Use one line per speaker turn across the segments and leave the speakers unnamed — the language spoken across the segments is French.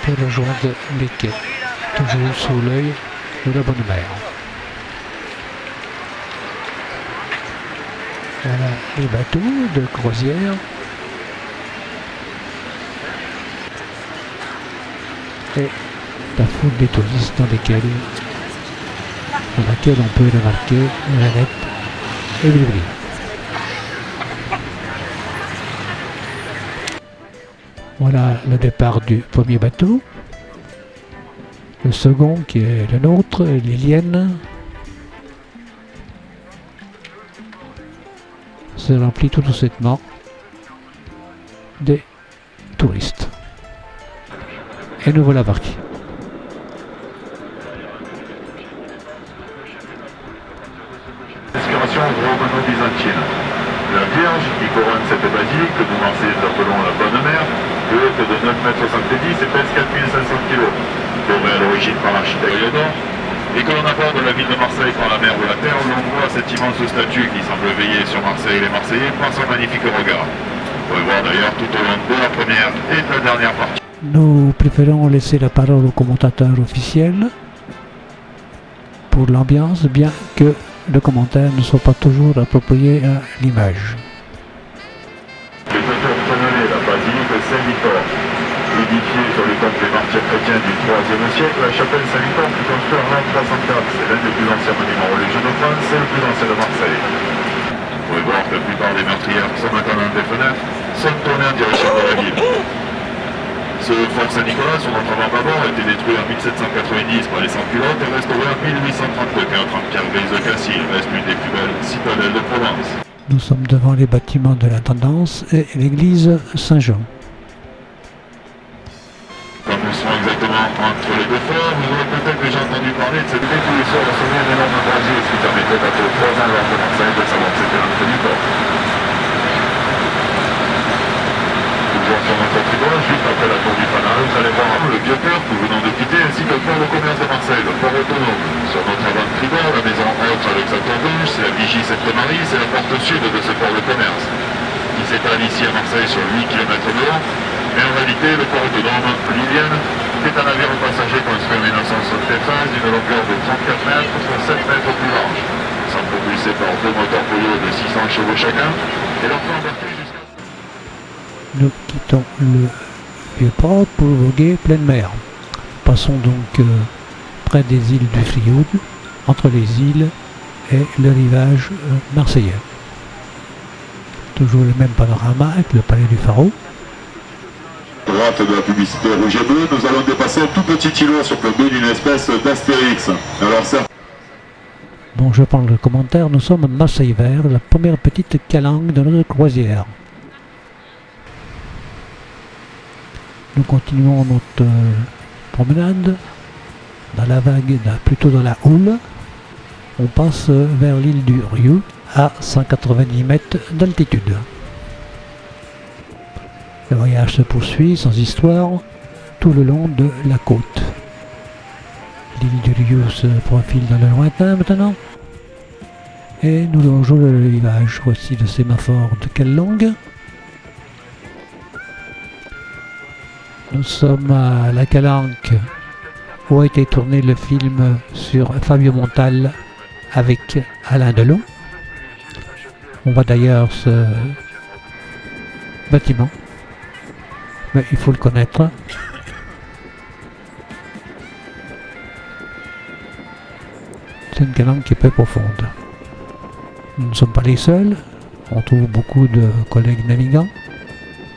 pour rejoindre les quais, toujours sous l'œil de la bonne mer. Voilà les bateaux de croisière. Et la foule des touristes dans laquelle on peut remarquer Renette et Bribri. Voilà le départ du premier bateau. Le second qui est le nôtre, l'Ilienne, se remplit tout doucement des touristes. Et nous voilà partis.
Inspiration romano-byzantine. La Vierge qui couronne cette basilique que nous Marseillais appelons la Bonne Mère, de haute de 9,70 m et pèse 4500 kg. Dorée à l'origine par l'architecte Léonard, et que l'on aborde la ville de Marseille par la mer ou la terre, l'on voit cette immense statue qui semble veiller sur Marseille et les Marseillais par son magnifique regard. On peut voir d'ailleurs tout au long de la première et de la dernière partie.
Nous préférons laisser la parole au commentateur officiel pour l'ambiance, bien que le commentaire ne soit pas toujours approprié à l'image.
Le château Tonnelet, la basilique Saint-Victor, édifiée sur les tombes des martyrs chrétiens du IIIe siècle, la chapelle Saint-Victor fut construite en l'an 304. C'est l'un des plus anciens monuments religieux de France et le plus ancien de Marseille. Vous pouvez voir que la plupart des meurtrières qui sont maintenant des fenêtres sont tournées en direction de la ville. Ce fort Saint-Nicolas, sur notre avant-bord, a été détruit en 1790 par les sans-culottes et restauré en 1834 en pierre grise de Cassis. Il reste une des plus belles citadelles de Provence.
Nous sommes devant les bâtiments de l'intendance et l'église Saint-Jean.
Comme nous serons exactement entre les deux forts, vous aurez peut-être déjà entendu parler de cette détruction de son énorme brasier, ce qui permettait à tous 3 ans lors de Marseille de savoir que c'était l'entrée du port. Sur notre tribune, juste après la tour du Fanal, vous allez voir le vieux port que nous venons de quitter ainsi que le port de commerce de Marseille, le port autonome. Sur notre avant-tribord, la maison haute avec sa tour rouge, c'est la Vigie Sainte-Marie, c'est la porte sud de ce port de commerce, qui s'étale ici à Marseille sur 8 km de long. Mais en réalité, le port autonome, l'Ilienne, est un navire passager construit en 1973 d'une longueur de 34 mètres sur 7 mètres plus large. Ils sont propulsés par 2 moteurs Peugeot de 600 chevaux chacun et leur peut embarquer jusqu'à...
Nous quittons le vieux port pour voguer pleine mer. Passons donc près des îles du Frioul, entre les îles et le rivage marseillais. Toujours le même panorama avec le palais du Pharaon.
Droite de la publicité rouge et bleu, nous allons dépasser un tout petit îlot surplombé d'une espèce d'astérix. Alors ça...
Bon, je prends le commentaire, nous sommes à Marseille Vert, la première petite calanque de notre croisière. Nous continuons notre promenade dans la vague, plutôt dans la houle. On passe vers l'île du Rieu à 190 mètres d'altitude. Le voyage se poursuit sans histoire tout le long de la côte. L'île du Rieu se profile dans le lointain maintenant. Et nous longeons le rivage. Voici le sémaphore de quelle longue? Nous sommes à la Calanque où a été tourné le film sur Fabio Montal avec Alain Delon. On voit d'ailleurs ce bâtiment, mais il faut le connaître. C'est une calanque qui est peu profonde. Nous ne sommes pas les seuls, on trouve beaucoup de collègues navigants.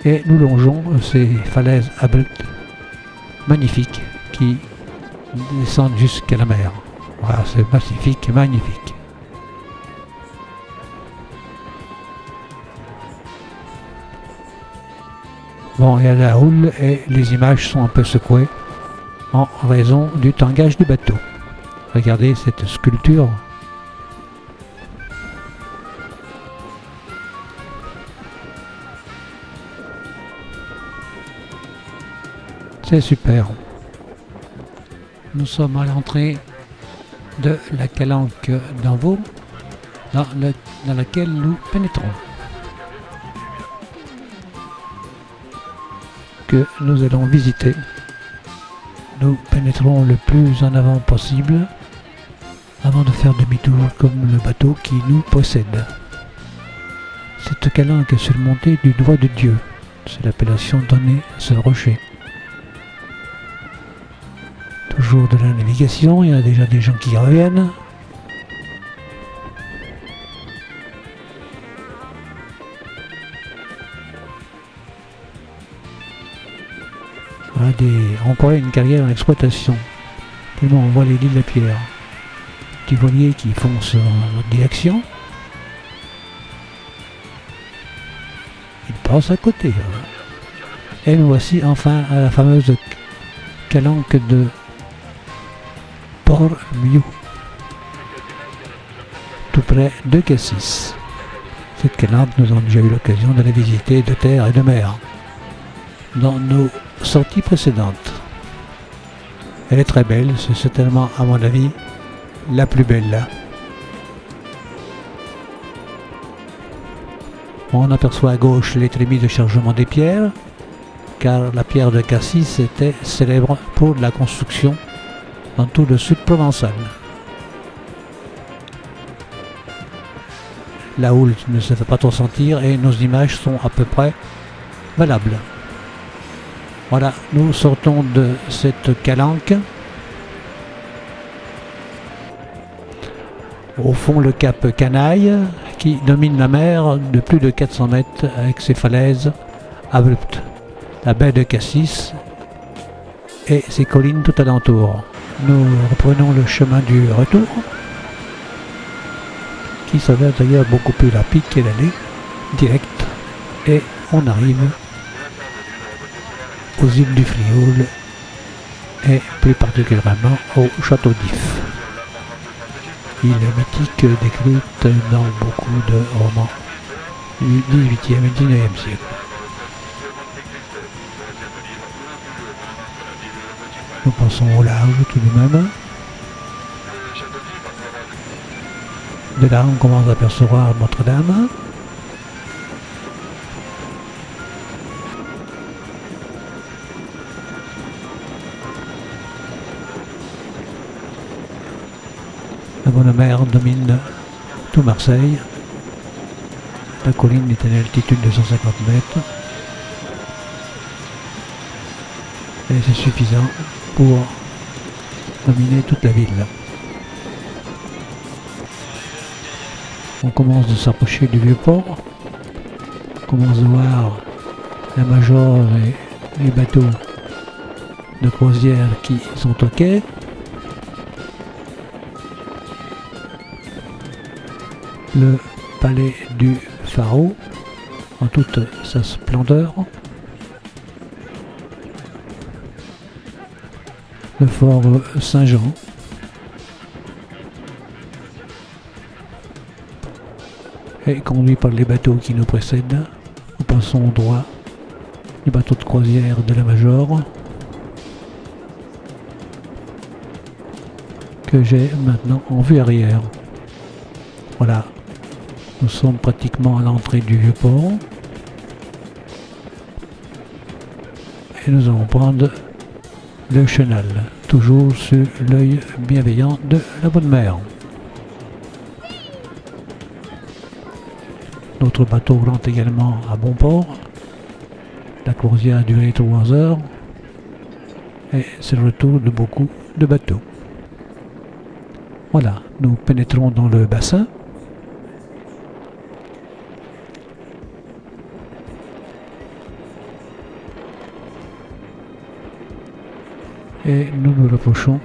Et nous longeons ces falaises abruptes, magnifiques, qui descendent jusqu'à la mer. Voilà, c'est magnifique et magnifique. Bon, il y a la houle et les images sont un peu secouées en raison du tangage du bateau. Regardez cette sculpture. C'est super. Nous sommes à l'entrée de la calanque d'Envaux, dans laquelle nous pénétrons. Que nous allons visiter nous pénétrons le plus en avant possible avant de faire demi-tour comme le bateau qui nous possède. Cette calanque est surmontée du doigt de Dieu. C'est l'appellation donnée à ce rocher. Toujours de la navigation, il y a déjà des gens qui reviennent. Voilà encore une carrière en exploitation. Tellement on voit les lits de la pierre. Petit voilier qui fonce dans notre direction. Il passe à côté. Et nous voici enfin à la fameuse calanque de Port-Miou, tout près de Cassis. Cette calanque, nous avons déjà eu l'occasion de la visiter de terre et de mer dans nos sorties précédentes. Elle est très belle, c'est certainement à mon avis la plus belle. On aperçoit à gauche les trémies de chargement des pierres, car la pierre de Cassis était célèbre pour la construction dans tout le sud provençal. La houle ne se fait pas trop sentir et nos images sont à peu près valables. Voilà, nous sortons de cette calanque. Au fond, le cap Canaille qui domine la mer de plus de 400 mètres avec ses falaises abruptes. La baie de Cassis et ses collines tout alentour. Nous reprenons le chemin du retour, qui s'avère d'ailleurs beaucoup plus rapide qu'elle allait, direct, et on arrive aux îles du Frioul et plus particulièrement au château d'If. Île mythique décrite dans beaucoup de romans du XVIIIe et XIXe siècle. Nous passons au large tout de même. De là, on commence à apercevoir Notre-Dame. La bonne mer domine tout Marseille. La colline est à une altitude de 150 mètres. Et c'est suffisant pour dominer toute la ville. On commence de s'approcher du Vieux-Port. On commence à voir la Major et les bateaux de croisière qui sont au quai. Le palais du Pharaon en toute sa splendeur. Le fort Saint-Jean. Et conduit par les bateaux qui nous précèdent, nous passons au droit du bateau de croisière de la Major que j'ai maintenant en vue arrière. Voilà, nous sommes pratiquement à l'entrée du Vieux-Port et nous allons prendre le chenal, toujours sur l'œil bienveillant de la bonne mer. Notre bateau rentre également à bon port. La croisière a duré 3 heures et c'est le retour de beaucoup de bateaux. Voilà, nous pénétrons dans le bassin. Et nous nous rapprochons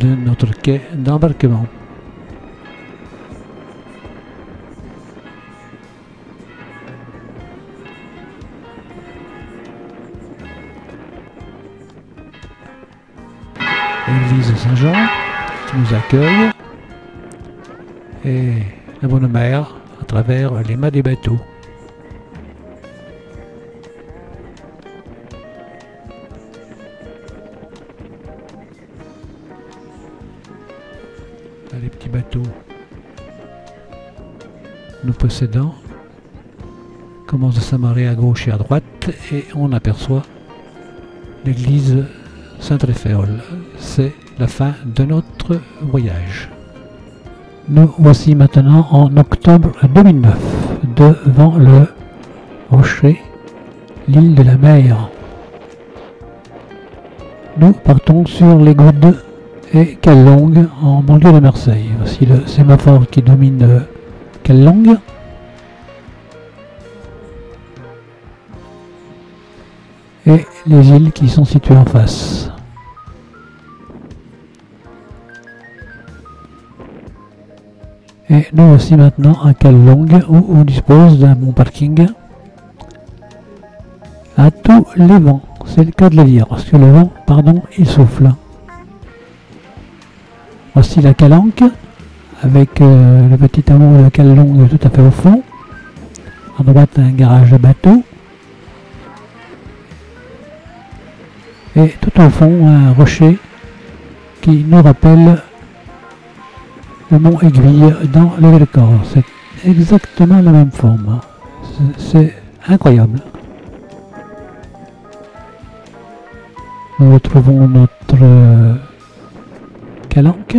de notre quai d'embarquement. L'église Saint-Jean qui nous accueille et la bonne mer à travers les mâts des bateaux. Là, les petits bateaux nous précédant commencent à s'amarrer à gauche et à droite et on aperçoit l'église Saint-Tréféol. C'est la fin de notre voyage. Nous voici maintenant en octobre 2009, devant le rocher, l'île de la Mer. Nous partons sur les Goudes et Callongue en banlieue de Marseille. Voici le sémaphore qui domine Callongue. Et les îles qui sont situées en face. Et nous voici maintenant à Callongue où on dispose d'un bon parking à tous les vents. C'est le cas de le dire, parce que le vent, pardon, il souffle. Voici la Calanque, avec le petit hameau de Callongue tout à fait au fond. À droite, un garage à bateau. Et tout au fond, un rocher qui nous rappelle le mont Aiguille dans le Vercors. C'est exactement la même forme. C'est incroyable. Nous retrouvons notre Calanque.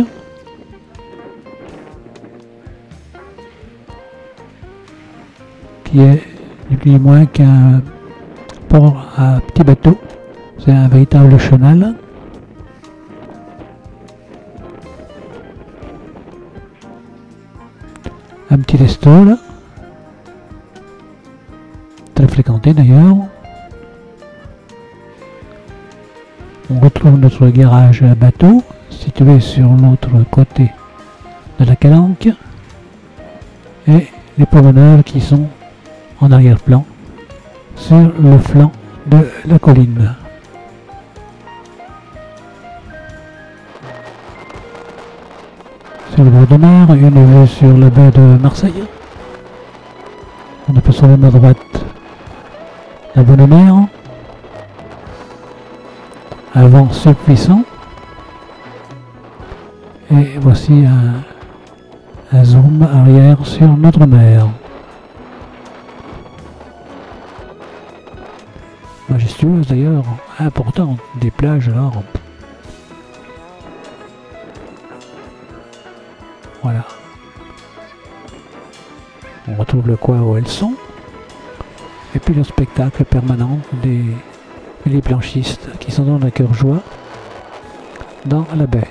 Qui est ni plus ni moins qu'un port à petit bateau. C'est un véritable chenal. Un petit resto là. Très fréquenté d'ailleurs. On retrouve notre garage à bateau situé sur l'autre côté de la Calanque et les promeneurs qui sont en arrière-plan sur le flanc de la colline. Sur le bord de mer, une vue sur la baie de Marseille. On aperçoit même à droite la bonne mer. Un vent surpuissant. Et voici un zoom arrière sur notre mer. Majestueuse d'ailleurs, importante, des plages alors. Voilà. On retrouve le coin où elles sont. Et puis le spectacle permanent des planchistes qui sont dans la cœur joie dans la baie.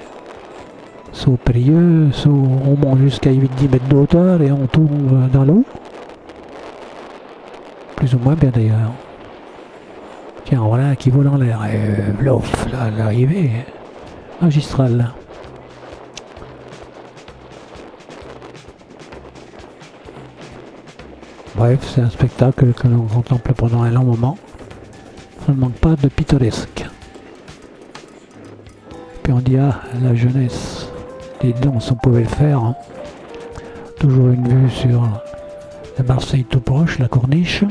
Saut périlleux, on monte jusqu'à 8-10 mètres de hauteur et on tombe dans l'eau. Plus ou moins bien d'ailleurs. Tiens, voilà qui vole en l'air. Et blof, là, l'arrivée magistrale. Bref, c'est un spectacle que l'on contemple pendant un long moment. Ça ne manque pas de pittoresque. Et puis on dit, ah, la jeunesse, les dons, on pouvait le faire. Hein. Toujours une vue sur la Marseille tout proche, la Corniche.